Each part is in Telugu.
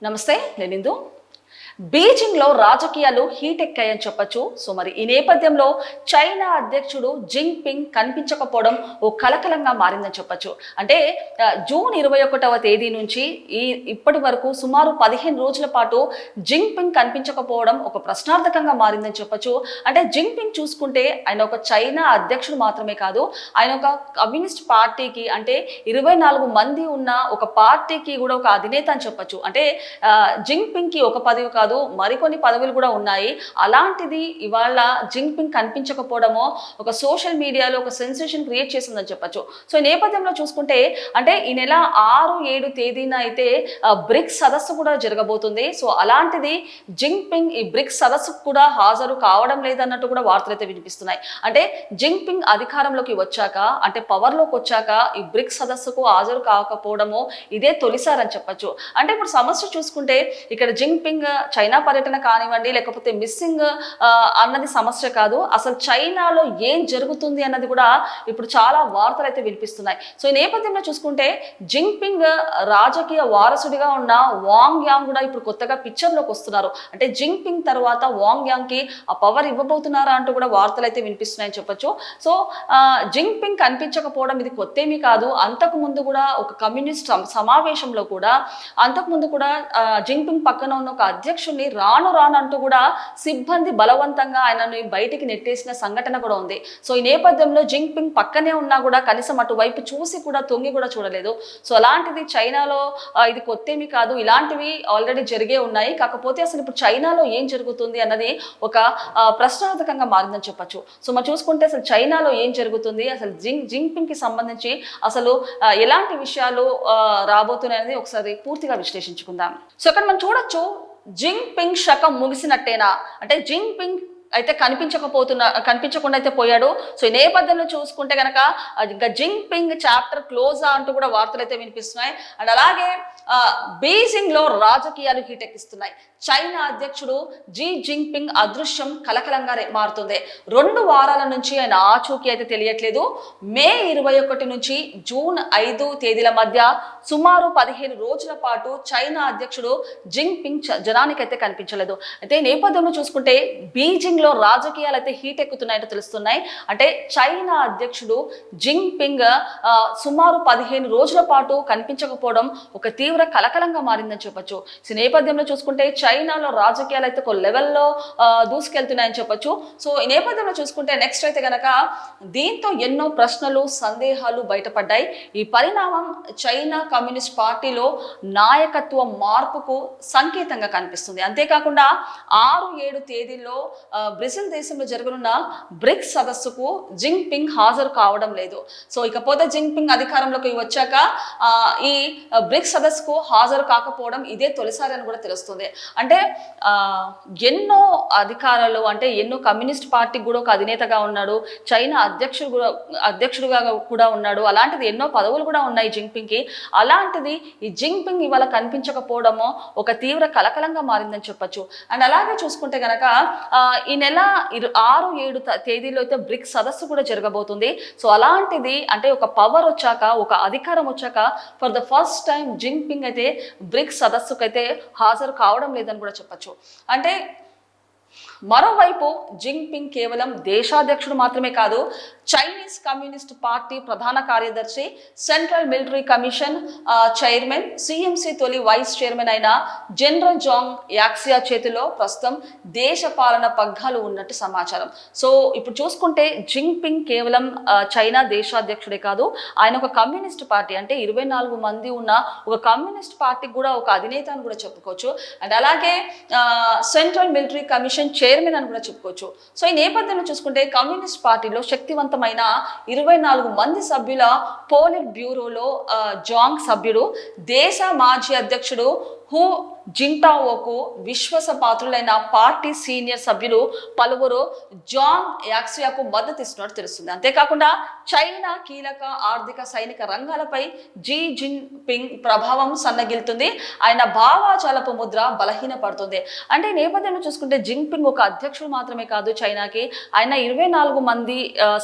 నమస్తే, నేను ఇందు. బీజింగ్లో రాజకీయాలు హీట్ ఎక్కాయని చెప్పొచ్చు. సో మరి ఈ నేపథ్యంలో చైనా అధ్యక్షుడు జింగ్పింగ్ కనిపించకపోవడం ఓ కలకలంగా మారిందని చెప్పొచ్చు. అంటే జూన్ 21వ తేదీ నుంచి ఇప్పటి వరకు సుమారు 15 రోజుల పాటు జింగ్పింగ్ కనిపించకపోవడం ఒక ప్రశ్నార్థకంగా మారిందని చెప్పొచ్చు. అంటే జింగ్పింగ్ చూసుకుంటే ఆయన ఒక చైనా అధ్యక్షుడు మాత్రమే కాదు, ఆయన ఒక కమ్యూనిస్ట్ పార్టీకి అంటే 24 మంది ఉన్న ఒక పార్టీకి కూడా ఒక అధినేత అని చెప్పొచ్చు. అంటే జింగ్పింగ్ కి ఒక పదవి కాదు, మరికొన్ని పదవులు కూడా ఉన్నాయి. అలాంటిది ఇవాళ జింగ్పింగ్ కనిపించకపోవడమో ఒక సోషల్ మీడియాలో ఒక సెన్సేషన్ క్రియేట్ చేసిందని చెప్పొచ్చు. సో ఈ నేపథ్యంలో చూసుకుంటే అంటే ఈ నెల 6-7 తేదీన అయితే బ్రిక్స్ సదస్సు కూడా జరగబోతుంది. సో అలాంటిది జింగ్పింగ్ ఈ బ్రిక్స్ సదస్సుకు కూడా హాజరు కావడం లేదన్నట్టు కూడా వార్తలు అయితే వినిపిస్తున్నాయి. అంటే జింగ్పింగ్ అధికారంలోకి వచ్చాక అంటే పవర్లోకి వచ్చాక ఈ బ్రిక్స్ సదస్సుకు హాజరు కాకపోవడము ఇదే తొలిసారని చెప్పొచ్చు. అంటే ఇప్పుడు సమస్య చూసుకుంటే ఇక్కడ జింగ్పింగ్ చైనా పర్యటన కానివ్వండి, లేకపోతే మిస్సింగ్ అన్నది సమస్య కాదు, అసలు చైనాలో ఏం జరుగుతుంది అన్నది కూడా ఇప్పుడు చాలా వార్తలు అయితే వినిపిస్తున్నాయి. సో ఈ నేపథ్యంలో చూసుకుంటే జింగ్పింగ్ రాజకీయ వారసుడిగా ఉన్న వాంగ్ యాంగ్ కూడా ఇప్పుడు కొత్తగా పిక్చర్లోకి వస్తున్నారు. అంటే జింగ్పింగ్ తర్వాత వాంగ్ యాంగ్ కి ఆ పవర్ ఇవ్వబోతున్నారా అంటూ కూడా వార్తలు అయితే వినిపిస్తున్నాయని చెప్పొచ్చు. సో జింగ్పింగ్ కనిపించకపోవడం ఇది కొత్తేమీ కాదు. అంతకు ముందు కూడా ఒక కమ్యూనిస్ట్ సమావేశంలో కూడా అంతకుముందు కూడా జింగ్పింగ్ పక్కన ఉన్న ఒక అధ్యక్షుడిని రాను అంటూ కూడా సిబ్బంది బలవంతంగా ఆయనని బయటికి నెట్టేసిన సంఘటన కూడా ఉంది. సో ఈ నేపథ్యంలో జింగ్పింగ్ పక్కనే ఉన్నా కూడా కనీసం అటువైపు చూసి కూడా తొంగి కూడా చూడలేదు. సో అలాంటిది చైనాలో ఇది కొత్తేమీ కాదు, ఇలాంటివి ఆల్రెడీ జరిగే ఉన్నాయి. కాకపోతే అసలు ఇప్పుడు చైనాలో ఏం జరుగుతుంది అన్నది ఒక ప్రశ్నార్థకంగా మారిందని చెప్పొచ్చు. సో మనం చూసుకుంటే అసలు చైనాలో ఏం జరుగుతుంది, అసలు జింగ్పింగ్ కి సంబంధించి అసలు ఎలాంటి విషయాలు రాబోతున్నాయనేది ఒకసారి పూర్తిగా విశ్లేషించుకుందాం. సో ఇక్కడ మనం చూడొచ్చు, జింగ్పింగ్ శకం ముగిసినట్టేనా అంటే జింగ్పింగ్ అయితే కనిపించకుండా అయితే పోయాడు. సో ఈ నేపథ్యంలో చూసుకుంటే కనుక ఇంకా జింగ్పింగ్ చాప్టర్ క్లోజ్ అంటూ కూడా వార్తలు అయితే వినిపిస్తున్నాయి. అండ్ అలాగే బీజింగ్ లో రాజకీయాలు హీటెక్కిస్తున్నాయి. చైనా అధ్యక్షుడు జీ జింగ్పింగ్ అదృశ్యం కలకలంగా మారుతుంది. 2 వారాల నుంచి ఆయన ఆచూకీ అయితే తెలియట్లేదు. మే 21 నుంచి జూన్ 5 తేదీల మధ్య సుమారు 15 రోజుల పాటు చైనా అధ్యక్షుడు జింగ్పింగ్ జనానికి అయితే కనిపించలేదు. అయితే నేపథ్యంలో చూసుకుంటే బీజింగ్ లో రాజకీయాలు అయితే హీట్ ఎక్కుతున్నాయని తెలుస్తున్నాయి. అంటే చైనా అధ్యక్షుడు జింగ్పింగ్ సుమారు 15 రోజుల పాటు కనిపించకపోవడం ఒక తీవ్ర కలకలంగా మారిందని చెప్పొచ్చు. ఈ నేపథ్యంలో చూసుకుంటే చైనాలో రాజకీయాలు అయితే ఒక లెవెల్లో దూసుకెళ్తున్నాయని చెప్పొచ్చు. సో ఈ నేపథ్యంలో చూసుకుంటే నెక్స్ట్ అయితే గనక దీంతో ఎన్నో ప్రశ్నలు సందేహాలు బయటపడ్డాయి. ఈ పరిణామం చైనా కమ్యూనిస్ట్ పార్టీలో నాయకత్వ మార్పుకు సంకేతంగా కనిపిస్తుంది. అంతేకాకుండా 6-7 తేదీల్లో బ్రెజిల్ దేశంలో జరగనున్న బ్రిక్స్ సదస్సుకు జింగ్పింగ్ హాజరు కావడం లేదు. సో ఇకపోతే జింగ్పింగ్ అధికారంలోకి వచ్చాక ఈ బ్రిక్స్ సదస్సుకు హాజరు కాకపోవడం ఇదే తొలిసారి అని కూడా తెలుస్తుంది. అంటే ఎన్నో అధికారాలు అంటే ఎన్నో కమ్యూనిస్ట్ పార్టీకి కూడా ఒక అధినేతగా ఉన్నాడు, చైనా అధ్యక్షుడుగా కూడా ఉన్నాడు, అలాంటిది ఎన్నో పదవులు కూడా ఉన్నాయి జింగ్పింగ్ కి. అలాంటిది ఈ జింగ్పింగ్ ఇవాళ కనిపించకపోవడము ఒక తీవ్ర కలకలంగా మారిందని చెప్పొచ్చు. అండ్ అలాగే చూసుకుంటే గనక ఈ నెల 6-7 తేదీలో అయితే బ్రిక్స్ సదస్సు కూడా జరగబోతుంది. సో అలాంటిది అంటే ఒక పవర్ వచ్చాక ఒక అధికారం వచ్చాక for the first time Jinping అయితే బ్రిక్స్ సదస్సుకు అయితే హాజరు కావడం లేదని కూడా చెప్పొచ్చు. అంటే మరోవైపు జింగ్పింగ్ కేవలం దేశాధ్యక్షుడు మాత్రమే కాదు, చైనీస్ కమ్యూనిస్ట్ పార్టీ ప్రధాన కార్యదర్శి, central military commission chairman, CMC తొలి వైస్ చైర్మన్ అయిన జనరల్ జాంగ్ యాక్సియా చేతిలో ప్రస్తుతం దేశ పాలన పగ్గాలు ఉన్నట్టు సమాచారం. సో ఇప్పుడు చూసుకుంటే జింగ్పింగ్ కేవలం చైనా దేశాధ్యక్షుడే కాదు, ఆయన ఒక కమ్యూనిస్ట్ పార్టీ అంటే 24 మంది ఉన్న ఒక కమ్యూనిస్ట్ పార్టీకి కూడా ఒక అధినేత అని కూడా చెప్పుకోవచ్చు. అండ్ అలాగే సెంట్రల్ మిలిటరీ కమిషన్ చైర్మన్ అని కూడా చెప్పుకోవచ్చు. సో ఈ నేపథ్యంలో చూసుకుంటే కమ్యూనిస్ట్ పార్టీలో శక్తివంతమైన 24 మంది సభ్యుల పోలిట్ బ్యూరోలో జాంగ్ సభ్యుడు, దేశ మాజీ అధ్యక్షుడు హూ జింటావోకు విశ్వాసపాత్రులైన పార్టీ సీనియర్ సభ్యులు పలువురు జాంగ్ యాక్సియాకు మద్దతు ఇస్తున్నట్టు తెలుస్తుంది. అంతేకాకుండా చైనా కీలక ఆర్థిక సైనిక రంగాలపై జీ జిన్పింగ్ ప్రభావం సన్నగిలుతుంది, ఆయన భావాజాలపు ముద్ర బలహీనపడుతుంది. అంటే నేపథ్యంలో చూసుకుంటే జిన్పింగ్ ఒక అధ్యక్షుడు మాత్రమే కాదు చైనాకి, ఆయన 24 మంది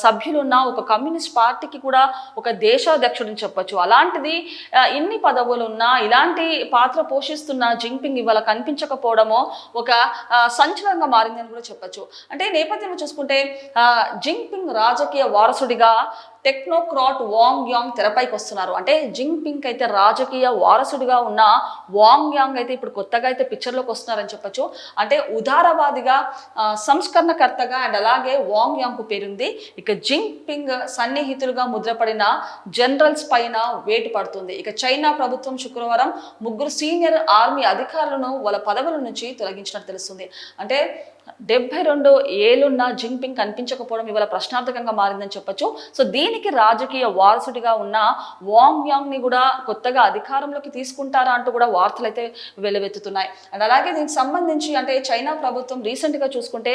సభ్యులున్న ఒక కమ్యూనిస్ట్ పార్టీకి కూడా ఒక దేశాధ్యక్షుడిని చెప్పొచ్చు. అలాంటిది ఇన్ని పదవులు ఉన్నా ఇలాంటి పాత్ర పోషిస్తూ సూచిస్తున్న జింగ్పింగ్ ఇవాళ కనిపించకపోవడమో ఒక సంచలనంగా మారిందని కూడా చెప్పొచ్చు. అంటే నేపథ్యంలో చూసుకుంటే జింగ్పింగ్ రాజకీయ వారసుడిగా టెక్నోక్రాట్ వాంగ్ యాంగ్ తెరపైకి వస్తున్నారు. అంటే జింగ్పింగ్ అయితే రాజకీయ వారసుడిగా ఉన్న వాంగ్ యాంగ్ అయితే ఇప్పుడు కొత్తగా అయితే పిక్చర్లోకి వస్తున్నారని చెప్పొచ్చు. అంటే ఉదారవాదిగా సంస్కరణకర్తగా అండ్ అలాగే వాంగ్ యాంగ్ కు పేరుంది. ఇక జింగ్పింగ్ సన్నిహితులుగా ముద్రపడిన జనరల్స్ పైన వేటు పడుతుంది. ఇక చైనా ప్రభుత్వం శుక్రవారం 3 సీనియర్ ఆర్మీ అధికారులను వాళ్ళ పదవుల నుంచి తొలగించినట్టు తెలుస్తుంది. అంటే 72 ఏళ్లున్న జింగ్పింగ్ కనిపించకపోవడం ఇవాళ ప్రశ్నార్థకంగా మారిందని చెప్పొచ్చు. సో దీనికి రాజకీయ వారసుడిగా ఉన్న వాంగ్ యాంగ్ ని కూడా కొత్తగా అధికారంలోకి తీసుకుంటారా అంటూ కూడా వార్తలు అయితే వెలువెత్తుతున్నాయి. అండ్ అలాగే దీనికి సంబంధించి అంటే చైనా ప్రభుత్వం రీసెంట్ గా చూసుకుంటే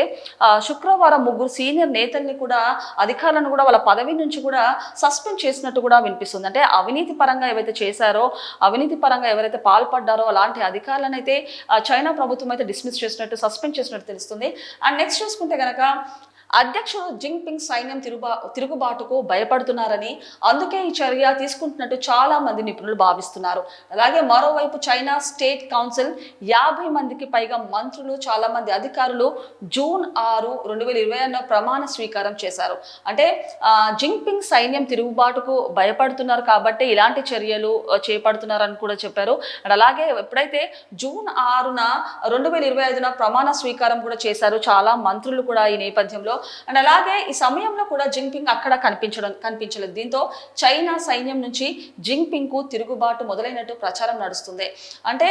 శుక్రవారం 3 సీనియర్ నేతల్ని కూడా అధికారులను కూడా వాళ్ళ పదవి నుంచి కూడా సస్పెండ్ చేసినట్టు కూడా వినిపిస్తుంది. అంటే అవినీతి పరంగా ఏవైతే చేశారో, అవినీతి పరంగా ఎవరైతే పాల్పడ్డారో అలాంటి అధికారులను అయితే చైనా ప్రభుత్వం అయితే డిస్మిస్ చేసినట్టు, సస్పెండ్ చేసినట్టు తెలుస్తుంది. అండ్ నెక్స్ట్ చూసుకుంటే గనక అధ్యక్షుడు జింగ్పింగ్ సైన్యం తిరుగుబాటుకు భయపడుతున్నారని, అందుకే ఈ చర్య తీసుకుంటున్నట్టు చాలా మంది నిపుణులు భావిస్తున్నారు. అలాగే మరోవైపు చైనా స్టేట్ కౌన్సిల్ 50 మందికి పైగా మంత్రులు, చాలా మంది అధికారులు జూన్ 6, 2021 ప్రమాణ స్వీకారం చేశారు. అంటే జింగ్పింగ్ సైన్యం తిరుగుబాటుకు భయపడుతున్నారు కాబట్టి ఇలాంటి చర్యలు చేపడుతున్నారని కూడా చెప్పారు. అండ్ అలాగే ఎప్పుడైతే జూన్ 6న 2025న ప్రమాణ స్వీకారం కూడా చేశారు చాలా మంత్రులు కూడా ఈ నేపథ్యంలో. అండ్ అలాగే ఈ సమయంలో కూడా జింగ్పింగ్ అక్కడ కనిపించలేదు. దీంతో చైనా సైన్యం నుంచి జింగ్పింగ్ కు తిరుగుబాటు మొదలైనట్టు ప్రచారం నడుస్తుంది. అంటే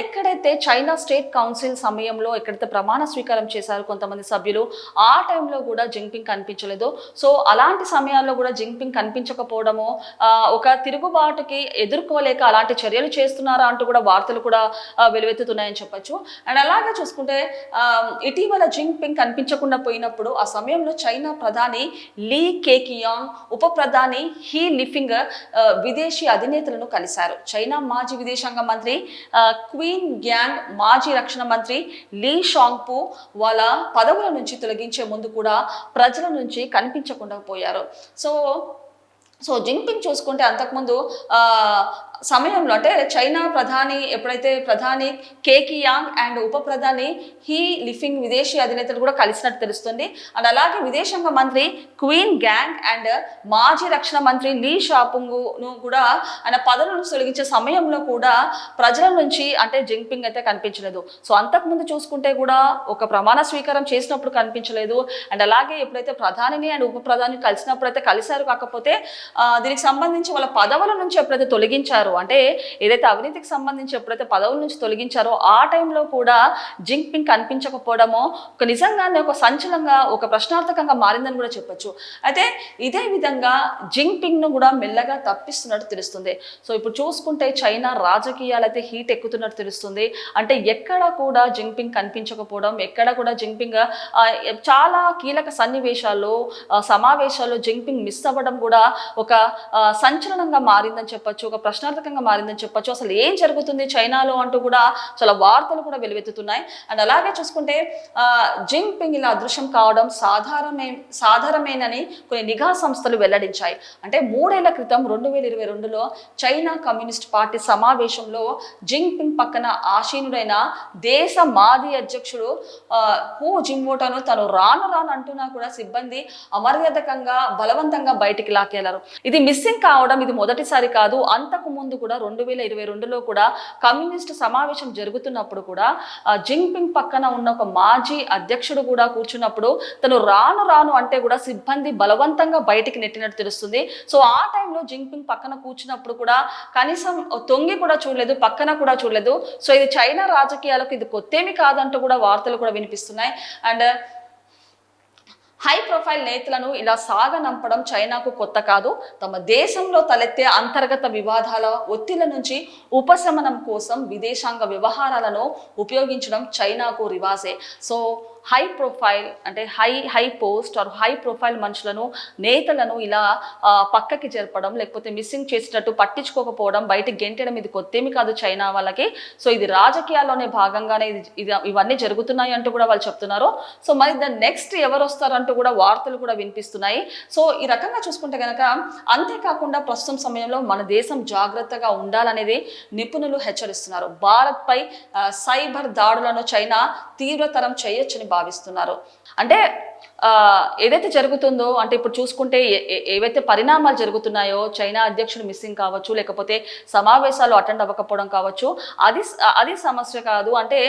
ఎక్కడైతే చైనా స్టేట్ కౌన్సిల్ సమయంలో ఎక్కడైతే ప్రమాణ స్వీకారం చేశారు కొంతమంది సభ్యులు, ఆ టైంలో కూడా జింగ్పింగ్ కనిపించలేదు. సో అలాంటి సమయాల్లో కూడా జింగ్పింగ్ కనిపించకపోవడము ఒక తిరుగుబాటుకి ఎదుర్కోలేక అలాంటి చర్యలు చేస్తున్నారా అంటూ కూడా వార్తలు కూడా వెలువెత్తుతున్నాయని చెప్పొచ్చు. అండ్ అలాగే చూసుకుంటే ఇటీవల జింగ్పింగ్ కనిపించకుండా పోయినప్పుడు ఆ సమయంలో చైనా ప్రధాని లీ కేకియాంగ్, ఉప ప్రధాని హీ లిఫింగ్ విదేశీ అధినేతలను కలిశారు. చైనా మాజీ విదేశాంగ మంత్రి క్వీన్ గ్యాంగ్, మాజీ రక్షణ మంత్రి లీ షాంగ్పు వాళ్ళ పదవుల నుంచి తొలగించే ముందు కూడా ప్రజల నుంచి కనిపించకుండా పోయారు. సో జింగ్పింగ్ చూసుకుంటే అంతకుముందు సమయంలో అంటే చైనా ప్రధాని ఎప్పుడైతే ప్రధాని కేకియాంగ్ అండ్ ఉప ప్రధాని హీ లిఫింగ్ విదేశీ అధినేతలు కూడా కలిసినట్టు తెలుస్తుంది. అండ్ అలాగే విదేశాంగ మంత్రి క్వీన్ గ్యాంగ్ అండ్ మాజీ రక్షణ మంత్రి లీ షాపుంగ్ను కూడా ఆయన పదవుల నుంచి తొలగించే సమయంలో కూడా ప్రజల నుంచి అంటే జింగ్పింగ్ అయితే కనిపించలేదు. సో అంతకుముందు చూసుకుంటే కూడా ఒక ప్రమాణ స్వీకారం చేసినప్పుడు కనిపించలేదు. అండ్ అలాగే ఎప్పుడైతే ప్రధానిని అండ్ ఉప ప్రధాని కలిసినప్పుడు అయితే కలిశారు. కాకపోతే దీనికి సంబంధించి వాళ్ళ పదవుల నుంచి ఎప్పుడైతే తొలగించారో, అంటే ఏదైతే అవినీతికి సంబంధించి ఎప్పుడైతే పదవుల నుంచి తొలగించారో ఆ టైంలో కూడా జింగ్పింగ్ కనిపించకపోవడమో ఒక నిజంగానే ఒక సంచలనంగా, ఒక ప్రశ్నార్థకంగా మారిందని కూడా చెప్పొచ్చు. అయితే ఇదే విధంగా జింగ్పింగ్ ను కూడా మెల్లగా తప్పిస్తున్నట్టు తెలుస్తుంది. సో ఇప్పుడు చూసుకుంటే చైనా రాజకీయాలు అయితే హీట్ ఎక్కుతున్నట్టు తెలుస్తుంది. అంటే ఎక్కడ కూడా జింగ్పింగ్ కనిపించకపోవడం, ఎక్కడ కూడా జింగ్పింగ్ చాలా కీలక సన్నివేశాల్లో, సమావేశాల్లో జింగ్పింగ్ మిస్ అవ్వడం కూడా ఒక సంచలనంగా మారిందని చెప్పొచ్చు, ఒక ప్రశ్నార్థకంగా మారిందని చెప్పొచ్చు. అసలు ఏం జరుగుతుంది చైనాలో అంటూ కూడా చాలా వార్తలు కూడా వెలువెత్తుతున్నాయి. అండ్ అలాగే చూసుకుంటే జింగ్పింగ్ ఇలా అదృశ్యం కావడం సాధారణమేనని కొన్ని నిఘా సంస్థలు వెల్లడించాయి. అంటే 3 ఏళ్ల క్రితం 2022లో చైనా కమ్యూనిస్ట్ పార్టీ సమావేశంలో జింగ్పింగ్ పక్కన ఆసీనుడైన దేశ మాజీ అధ్యక్షుడు హూ జిన్మోటోను తను రాను అంటున్నా కూడా సిబ్బంది అమర్యాదకంగా బలవంతంగా బయటికి లాక్కెళ్లారు. ఇది మిస్సింగ్ కావడం ఇది మొదటిసారి కాదు. అంతకు ముందు కూడా 2022లో కూడా కమ్యూనిస్ట్ సమావేశం జరుగుతున్నప్పుడు కూడా జింగ్పింగ్ పక్కన ఉన్న ఒక మాజీ అధ్యక్షుడు కూడా కూర్చున్నప్పుడు తను రాను అంటే కూడా సిబ్బంది బలవంతంగా బయటికి నెట్టినట్టు తెలుస్తుంది. సో ఆ టైంలో జింగ్పింగ్ పక్కన కూర్చున్నప్పుడు కూడా కనీసం తొంగి కూడా చూడలేదు, పక్కన కూడా చూడలేదు. సో ఇది చైనా రాజకీయాలకు ఇది కొత్తేమి కాదంటూ కూడా వార్తలు కూడా వినిపిస్తున్నాయి. అండ్ హై ప్రొఫైల్ నేతలను ఇలా సాగనంపడం చైనాకు కొత్త కాదు. తమ దేశంలో తలెత్తే అంతర్గత వివాదాల ఒత్తిళ్ల నుంచి ఉపశమనం కోసం విదేశాంగ వ్యవహారాలను ఉపయోగించడం చైనాకు రివాజే. సో హై ప్రొఫైల్ అంటే high post or high profile మనుషులను నేతలను ఇలా పక్కకి జరపడం లేకపోతే మిస్సింగ్ చేసినట్టు పట్టించుకోకపోవడం బయటికి గెంటడం ఇది కొత్తేమి కాదు చైనా వాళ్ళకి. సో ఇది రాజకీయాల్లోనే భాగంగానే ఇవన్నీ జరుగుతున్నాయి అంటూ కూడా వాళ్ళు చెప్తున్నారు. సో మరి దాని నెక్స్ట్ ఎవరు వస్తారంటూ కూడా వార్తలు కూడా వినిపిస్తున్నాయి. సో ఈ రకంగా చూసుకుంటే కనుక అంతేకాకుండా ప్రస్తుతం సమయంలో మన దేశం జాగ్రత్తగా ఉండాలనేది నిపుణులు హెచ్చరిస్తున్నారు. భారత్పై సైబర్ దాడులను చైనా తీవ్రతరం చేయొచ్చని భావిస్తున్నారు. అంటే ఏదైతే జరుగుతుందో అంటే ఇప్పుడు చూసుకుంటే ఏవైతే పరిణామాలు జరుగుతున్నాయో చైనా అధ్యక్షుడు మిస్సింగ్ కావచ్చు లేకపోతే సమావేశాలు అటెండ్ అవ్వకపోవడం కావచ్చు అది సమస్య కాదు. అంటే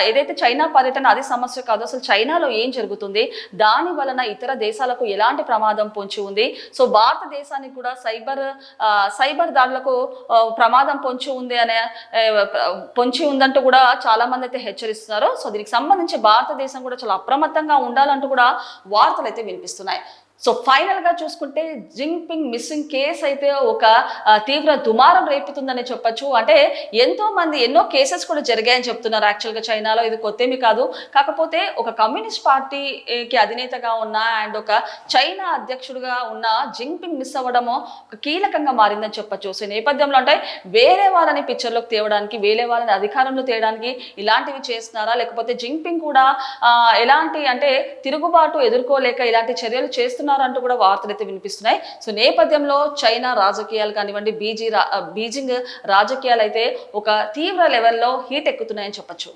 ఏదైతే చైనా పర్యటన అది సమస్య కాదు. అసలు చైనాలో ఏం జరుగుతుంది, దాని వలన ఇతర దేశాలకు ఎలాంటి ప్రమాదం పొంచి ఉంది, సో భారతదేశానికి కూడా సైబర్ దాడులకు ప్రమాదం పొంచి ఉందంటూ కూడా చాలా మంది అయితే హెచ్చరిస్తున్నారు. సో దీనికి సంబంధించి భారతదేశం కూడా చాలా అప్రమత్తంగా ఉండాలంటూ కూడా వార్తలు అయితే వినిపిస్తున్నాయి. సో ఫైనల్ గా చూసుకుంటే జింగ్పింగ్ మిస్సింగ్ కేసు అయితే ఒక తీవ్ర దుమారం రేపుతుందని చెప్పొచ్చు. అంటే ఎన్నో కేసెస్ కూడా జరిగాయని చెప్తున్నారు. యాక్చువల్గా చైనాలో ఇది కొత్తేమి కాదు. కాకపోతే ఒక కమ్యూనిస్ట్ పార్టీకి అధినేతగా ఉన్న అండ్ ఒక చైనా అధ్యక్షుడిగా ఉన్న జింగ్పింగ్ మిస్ అవ్వడము ఒక కీలకంగా మారిందని చెప్పొచ్చు. సో నేపథ్యంలో అంటే వేరే వాళ్ళని పిక్చర్లోకి తేవడానికి వేరే వాళ్ళని అధికారంలో తేయడానికి ఇలాంటివి చేస్తున్నారా, లేకపోతే జింగ్పింగ్ కూడా ఎలాంటి అంటే తిరుగుబాటు ఎదుర్కోలేక ఇలాంటి చర్యలు చేస్తున్నారు అంటూ కూడా వార్తలు అయితే వినిపిస్తున్నాయి. సో నేపథ్యంలో చైనా రాజకీయాలు కానివ్వండి బీజింగ్ రాజకీయాలు అయితే ఒక తీవ్ర లెవెల్లో హీట్ ఎక్కుతున్నాయని చెప్పొచ్చు.